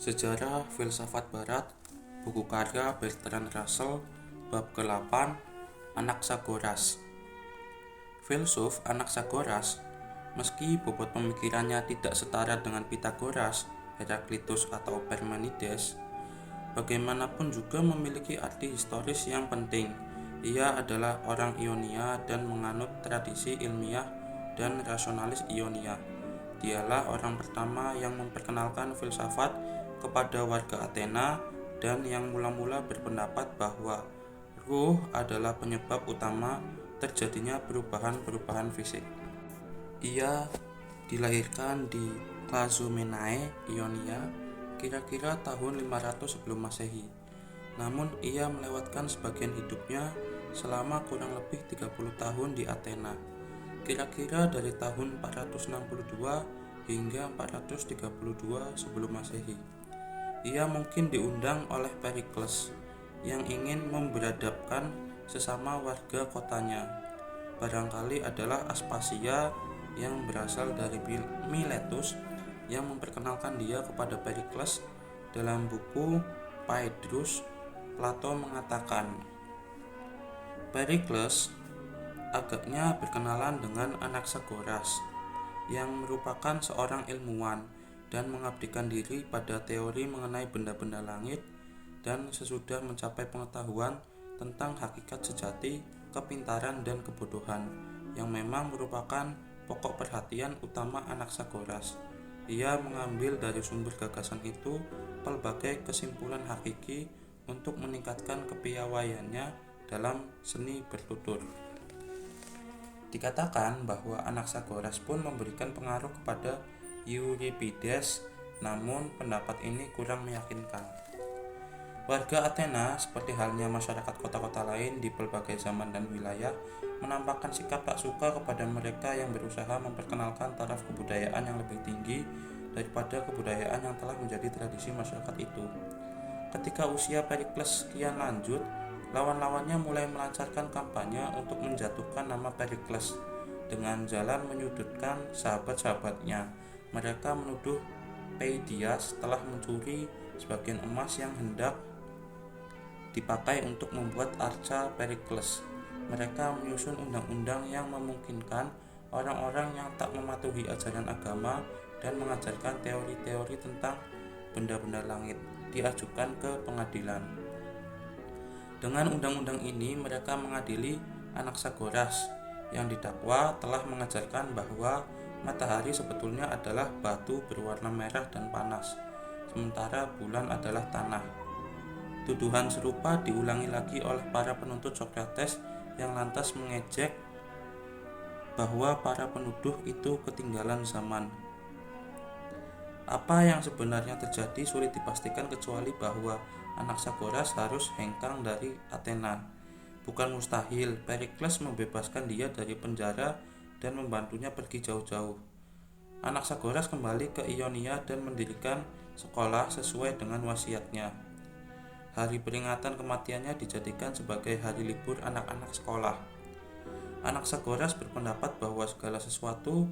Sejarah Filsafat Barat, buku karya Bertrand Russell, bab ke-8, Anaxagoras. Filsuf Anaxagoras, meski bobot pemikirannya tidak setara dengan Pythagoras, Heraklitus atau Parmenides, bagaimanapun juga memiliki arti historis yang penting. Ia adalah orang Ionia dan menganut tradisi ilmiah dan rasionalis Ionia. Dialah orang pertama yang memperkenalkan filsafat kepada warga Athena dan yang mula-mula berpendapat bahwa ruh adalah penyebab utama terjadinya perubahan-perubahan fisik. Ia dilahirkan di Klazomenae, Ionia, kira-kira tahun 500 sebelum Masehi. Namun ia melewatkan sebagian hidupnya selama kurang lebih 30 tahun di Athena, kira-kira dari tahun 462 hingga 432 sebelum Masehi. Ia mungkin diundang oleh Perikles yang ingin memberadabkan sesama warga kotanya. Barangkali adalah Aspasia yang berasal dari Miletus yang memperkenalkan dia kepada Perikles. Dalam buku Phaedrus, Plato mengatakan, Perikles agaknya berkenalan dengan Anaxagoras yang merupakan seorang ilmuwan dan mengabdikan diri pada teori mengenai benda-benda langit, dan sesudah mencapai pengetahuan tentang hakikat sejati, kepintaran dan kebodohan yang memang merupakan pokok perhatian utama Anaxagoras. Ia mengambil dari sumber gagasan itu pelbagai kesimpulan hakiki untuk meningkatkan kepiawaiannya dalam seni bertutur. Dikatakan bahwa Anaxagoras pun memberikan pengaruh kepada Euripides, namun pendapat ini kurang meyakinkan. Warga Athena, seperti halnya masyarakat kota-kota lain di berbagai zaman dan wilayah, menampakkan sikap tak suka kepada mereka yang berusaha memperkenalkan taraf kebudayaan yang lebih tinggi daripada kebudayaan yang telah menjadi tradisi masyarakat itu. Ketika usia Perikles kian lanjut, lawan-lawannya mulai melancarkan kampanye untuk menjatuhkan nama Perikles dengan jalan menyudutkan sahabat-sahabatnya. Mereka menuduh Peidias telah mencuri sebagian emas yang hendak dipakai untuk membuat arca Perikles. Mereka menyusun undang-undang yang memungkinkan orang-orang yang tak mematuhi ajaran agama dan mengajarkan teori-teori tentang benda-benda langit diajukan ke pengadilan. Dengan undang-undang ini mereka mengadili Anaxagoras yang didakwa telah mengajarkan bahwa matahari sebetulnya adalah batu berwarna merah dan panas, sementara bulan adalah tanah. Tuduhan serupa diulangi lagi oleh para penuntut Sokrates yang lantas mengejek bahwa para penuduh itu ketinggalan zaman. Apa yang sebenarnya terjadi sulit dipastikan kecuali bahwa Anaxagoras harus hengkang dari Athena. Bukan mustahil Perikles membebaskan dia dari penjara dan membantunya pergi jauh-jauh. Anaxagoras kembali ke Ionia dan mendirikan sekolah sesuai dengan wasiatnya. Hari peringatan kematiannya dijadikan sebagai hari libur anak-anak sekolah. Anaxagoras berpendapat bahwa segala sesuatu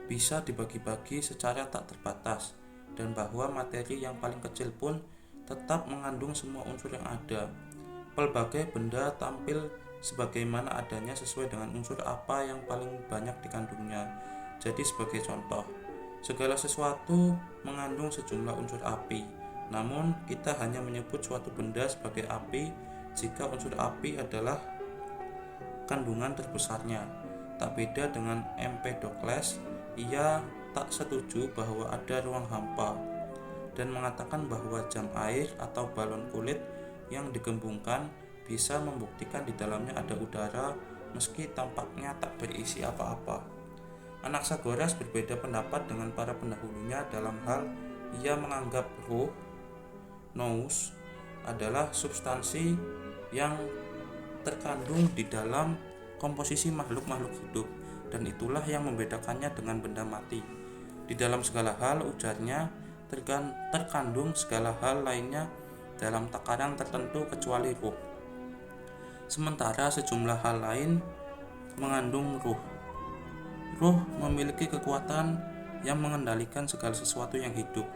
bisa dibagi-bagi secara tak terbatas, dan bahwa materi yang paling kecil pun tetap mengandung semua unsur yang ada. Pelbagai benda tampil sebagaimana adanya sesuai dengan unsur apa yang paling banyak dikandungnya. Jadi sebagai contoh, segala sesuatu mengandung sejumlah unsur api. Namun kita hanya menyebut suatu benda sebagai api jika unsur api adalah kandungan terbesarnya. Tak beda dengan Empedokles, ia tak setuju bahwa ada ruang hampa dan mengatakan bahwa jam air atau balon kulit yang digembungkan bisa membuktikan di dalamnya ada udara meski tampaknya tak berisi apa-apa. Anaxagoras berbeda pendapat dengan para pendahulunya dalam hal ia menganggap ruh, nous, adalah substansi yang terkandung di dalam komposisi makhluk-makhluk hidup, dan itulah yang membedakannya dengan benda mati. Di dalam segala hal, ujarnya, terkandung segala hal lainnya dalam takaran tertentu kecuali ruh. Sementara sejumlah hal lain mengandung ruh. Ruh memiliki kekuatan yang mengendalikan segala sesuatu yang hidup.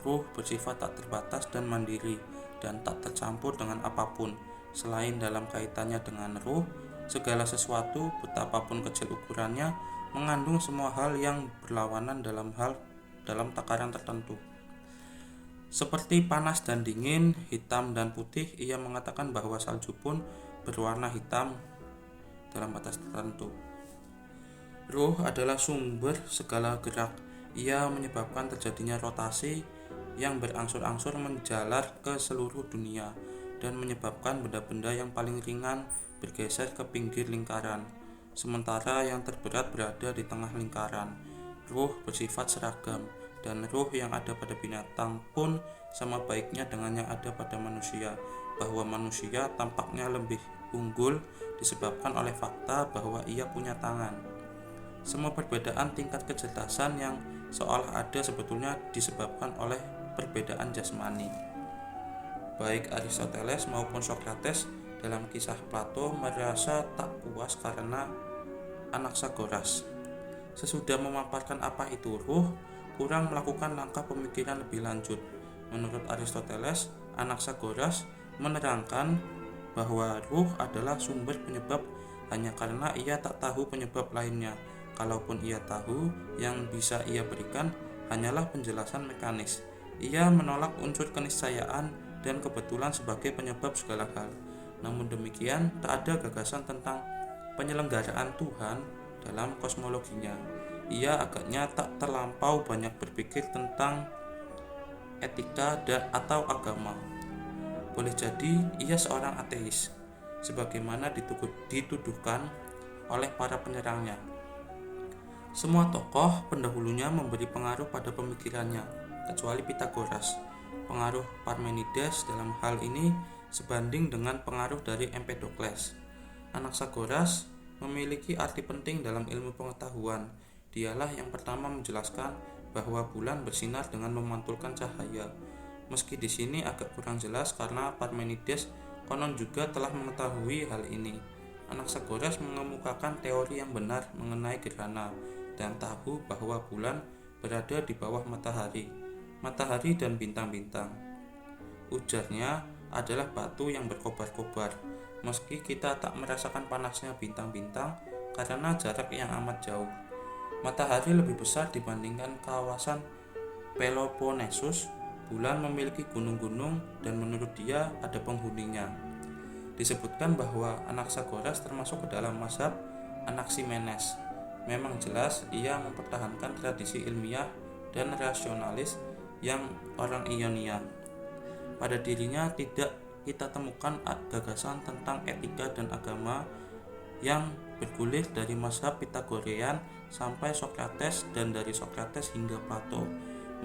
Ruh bersifat tak terbatas dan mandiri, dan tak tercampur dengan apapun. Selain dalam kaitannya dengan ruh, segala sesuatu, betapapun kecil ukurannya, mengandung semua hal yang berlawanan dalam takaran tertentu. Seperti panas dan dingin, hitam dan putih, ia mengatakan bahwa salju pun berwarna hitam dalam batas tertentu. Ruh adalah sumber segala gerak. Ia menyebabkan terjadinya rotasi yang berangsur-angsur menjalar ke seluruh dunia dan menyebabkan benda-benda yang paling ringan bergeser ke pinggir lingkaran, sementara yang terberat berada di tengah lingkaran. Ruh bersifat seragam, dan ruh yang ada pada binatang pun sama baiknya dengan yang ada pada manusia, bahwa manusia tampaknya lebih unggul disebabkan oleh fakta bahwa ia punya tangan. Semua perbedaan tingkat kecerdasan yang seolah ada sebetulnya disebabkan oleh perbedaan jasmani. Baik Aristoteles maupun Socrates dalam kisah Plato merasa tak puas karena Anaxagoras. Sesudah memaparkan apa itu ruh, kurang melakukan langkah pemikiran lebih lanjut. Menurut Aristoteles, Anaxagoras menerangkan bahwa ruh adalah sumber penyebab hanya karena ia tak tahu penyebab lainnya. Kalaupun ia tahu, yang bisa ia berikan hanyalah penjelasan mekanis. Ia menolak unsur keniscayaan dan kebetulan sebagai penyebab segala hal. Namun demikian, tak ada gagasan tentang penyelenggaraan Tuhan dalam kosmologinya. Ia agaknya tak terlampau banyak berpikir tentang etika atau agama. Boleh jadi ia seorang ateis, sebagaimana dituduhkan oleh para penyerangnya. Semua tokoh pendahulunya memberi pengaruh pada pemikirannya, kecuali Pythagoras. Pengaruh Parmenides dalam hal ini sebanding dengan pengaruh dari Empedokles. Anaxagoras memiliki arti penting dalam ilmu pengetahuan. Dialah yang pertama menjelaskan bahwa bulan bersinar dengan memantulkan cahaya. Meski di sini agak kurang jelas karena Parmenides konon juga telah mengetahui hal ini. Anaxagoras mengemukakan teori yang benar mengenai gerhana dan tahu bahwa bulan berada di bawah matahari dan bintang-bintang. Ujarnya adalah batu yang berkobar-kobar. Meski kita tak merasakan panasnya bintang-bintang karena jarak yang amat jauh. Matahari lebih besar dibandingkan kawasan Peloponnesus. Bulan memiliki gunung-gunung dan menurut dia ada penghuninya. Disebutkan bahwa Anaxagoras termasuk ke dalam mazhab Anaximenes. Memang jelas ia mempertahankan tradisi ilmiah dan rasionalis yang orang Ionia. Pada dirinya tidak kita temukan gagasan tentang etika dan agama yang bergulir dari mazhab Pythagorean sampai Socrates dan dari Socrates hingga Plato,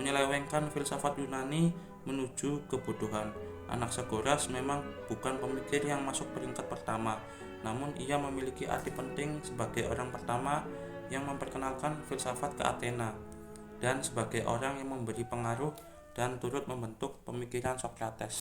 menyelewengkan filsafat Yunani menuju kebodohan. Anaxagoras memang bukan pemikir yang masuk peringkat pertama, namun ia memiliki arti penting sebagai orang pertama yang memperkenalkan filsafat ke Athena dan sebagai orang yang memberi pengaruh dan turut membentuk pemikiran Socrates.